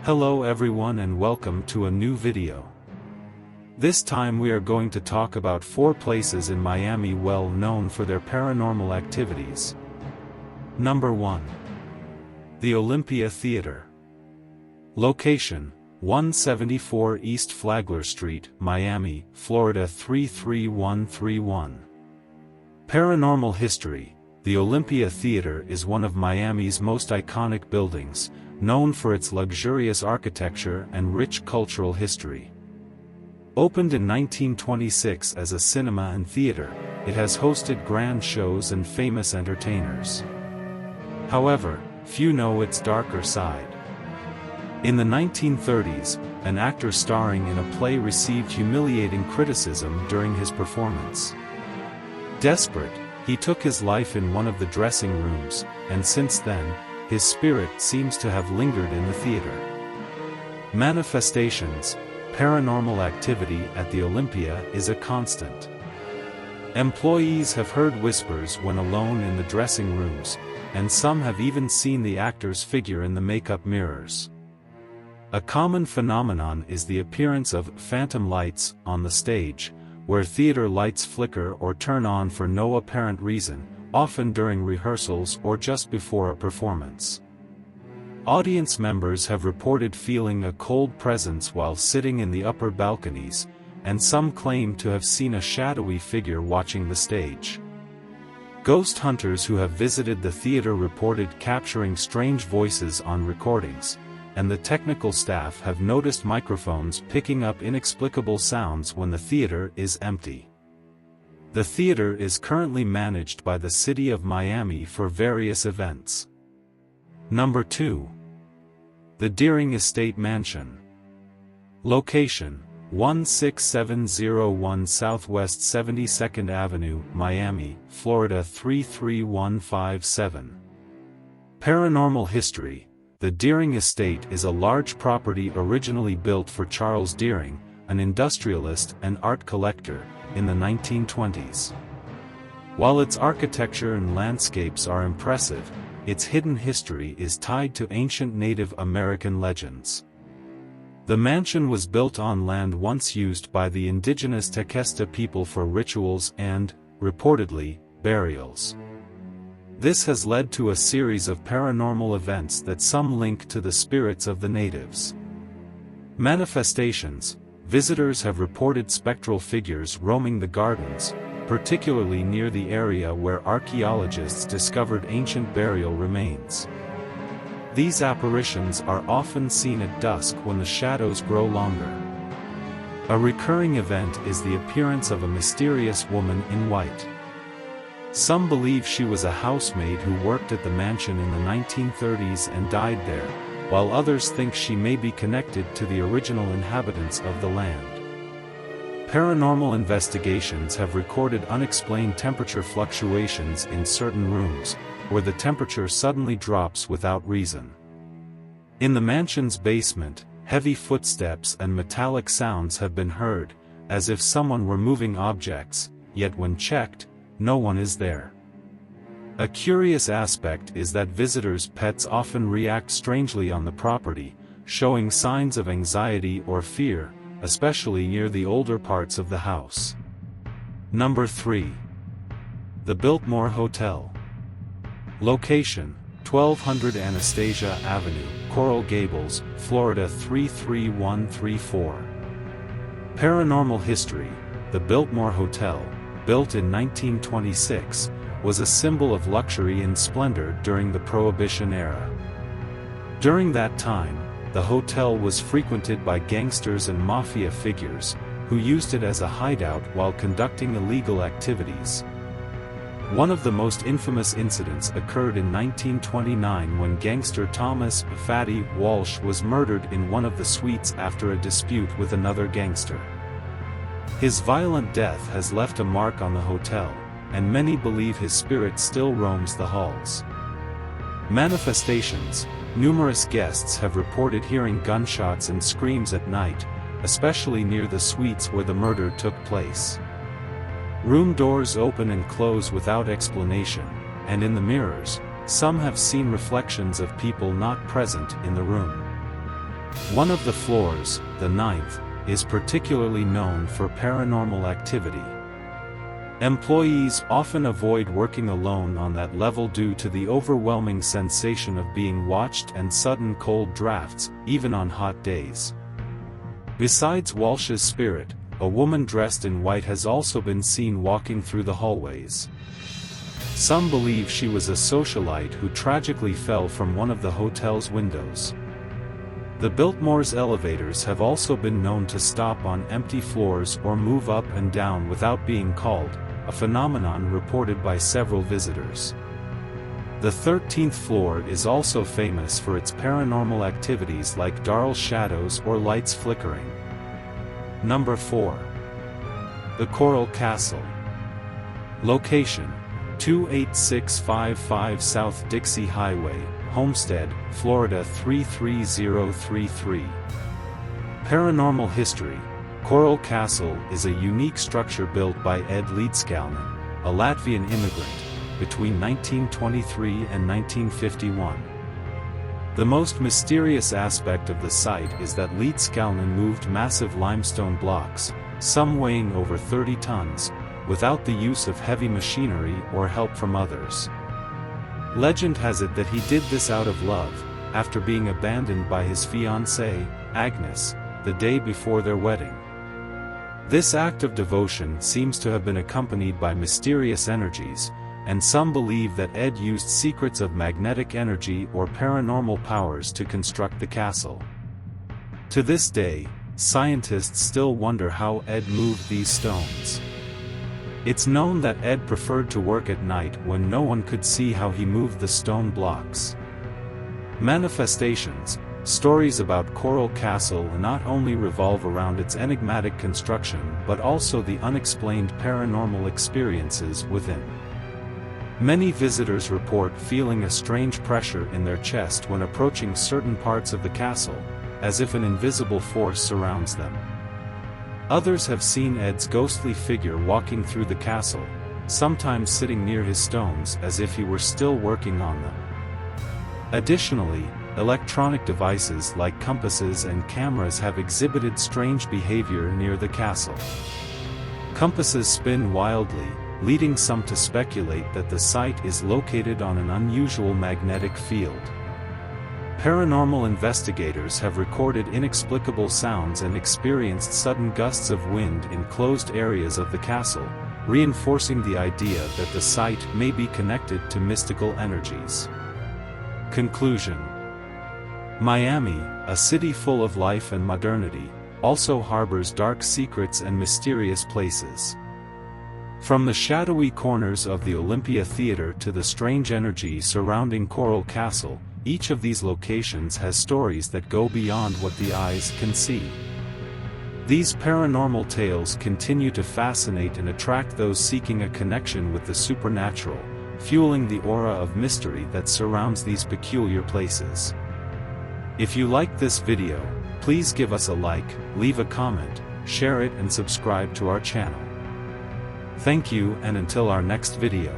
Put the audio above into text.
Hello everyone and welcome to a new video. This time we are going to talk about 4 places in Miami well known for their paranormal activities. Number 1. The Olympia Theater. Location: 174 East Flagler Street, Miami, Florida 33131. Paranormal history: the Olympia Theater is one of Miami's most iconic buildings, known for its luxurious architecture and rich cultural history. Opened in 1926 as a cinema and theater, it has hosted grand shows and famous entertainers. However, few know its darker side. In the 1930s, an actor starring in a play received humiliating criticism during his performance. Desperate, he took his life in one of the dressing rooms, and since then, his spirit seems to have lingered in the theater. Manifestations: paranormal activity at the Olympia is a constant. Employees have heard whispers when alone in the dressing rooms, and some have even seen the actor's figure in the makeup mirrors. A common phenomenon is the appearance of phantom lights on the stage, where theater lights flicker or turn on for no apparent reason, often during rehearsals or just before a performance. Audience members have reported feeling a cold presence while sitting in the upper balconies, and some claim to have seen a shadowy figure watching the stage. Ghost hunters who have visited the theater reported capturing strange voices on recordings, and the technical staff have noticed microphones picking up inexplicable sounds when the theater is empty. The theater is currently managed by the City of Miami for various events. Number 2. The Deering Estate Mansion. Location: 16701 Southwest 72nd Avenue, Miami, Florida 33157. Paranormal history: the Deering Estate is a large property originally built for Charles Deering, an industrialist and art collector, in the 1920s. While its architecture and landscapes are impressive, its hidden history is tied to ancient Native American legends. The mansion was built on land once used by the indigenous Tequesta people for rituals and, reportedly, burials. This has led to a series of paranormal events that some link to the spirits of the natives. Manifestations: visitors have reported spectral figures roaming the gardens, particularly near the area where archaeologists discovered ancient burial remains. These apparitions are often seen at dusk when the shadows grow longer. A recurring event is the appearance of a mysterious woman in white. Some believe she was a housemaid who worked at the mansion in the 1930s and died there, while others think she may be connected to the original inhabitants of the land. Paranormal investigations have recorded unexplained temperature fluctuations in certain rooms, where the temperature suddenly drops without reason. In the mansion's basement, heavy footsteps and metallic sounds have been heard, as if someone were moving objects, yet when checked, no one is there. A curious aspect is that visitors' pets often react strangely on the property, showing signs of anxiety or fear, especially near the older parts of the house. Number 3. The Biltmore Hotel. Location: 1200 Anastasia Avenue, Coral Gables, Florida 33134. Paranormal history: the Biltmore Hotel, built in 1926, was a symbol of luxury and splendor during the Prohibition era. During that time, the hotel was frequented by gangsters and mafia figures, who used it as a hideout while conducting illegal activities. One of the most infamous incidents occurred in 1929 when gangster Thomas "Fatty" Walsh was murdered in one of the suites after a dispute with another gangster. His violent death has left a mark on the hotel, and many believe his spirit still roams the halls. Manifestations: numerous guests have reported hearing gunshots and screams at night, especially near the suites where the murder took place. Room doors open and close without explanation, and in the mirrors, some have seen reflections of people not present in the room. One of the floors, the 9th, is particularly known for paranormal activity. Employees often avoid working alone on that level due to the overwhelming sensation of being watched and sudden cold drafts, even on hot days. Besides Walsh's spirit, a woman dressed in white has also been seen walking through the hallways. Some believe she was a socialite who tragically fell from one of the hotel's windows. The Biltmore's elevators have also been known to stop on empty floors or move up and down without being called, a phenomenon reported by several visitors. The 13th floor is also famous for its paranormal activities like dark shadows or lights flickering. Number 4. The Coral Castle. Location: 28655 South Dixie Highway, Homestead, Florida 33033. Paranormal history: Coral Castle is a unique structure built by Ed Leedskalnin, a Latvian immigrant, between 1923 and 1951. The most mysterious aspect of the site is that Leedskalnin moved massive limestone blocks, some weighing over 30 tons, without the use of heavy machinery or help from others. Legend has it that he did this out of love, after being abandoned by his fiancée, Agnes, the day before their wedding. This act of devotion seems to have been accompanied by mysterious energies, and some believe that Ed used secrets of magnetic energy or paranormal powers to construct the castle. To this day, scientists still wonder how Ed moved these stones. It's known that Ed preferred to work at night when no one could see how he moved the stone blocks. Manifestations, stories about Coral Castle not only revolve around its enigmatic construction but also the unexplained paranormal experiences within. Many visitors report feeling a strange pressure in their chest when approaching certain parts of the castle, as if an invisible force surrounds them. Others have seen Ed's ghostly figure walking through the castle, sometimes sitting near his stones as if he were still working on them. Additionally, electronic devices like compasses and cameras have exhibited strange behavior near the castle. Compasses spin wildly, leading some to speculate that the site is located on an unusual magnetic field. Paranormal investigators have recorded inexplicable sounds and experienced sudden gusts of wind in closed areas of the castle, reinforcing the idea that the site may be connected to mystical energies. Conclusion: Miami, a city full of life and modernity, also harbors dark secrets and mysterious places. From the shadowy corners of the Olympia Theater to the strange energy surrounding Coral Castle, each of these locations has stories that go beyond what the eyes can see. These paranormal tales continue to fascinate and attract those seeking a connection with the supernatural, fueling the aura of mystery that surrounds these peculiar places. If you liked this video, please give us a like, leave a comment, share it and subscribe to our channel. Thank you, and until our next video.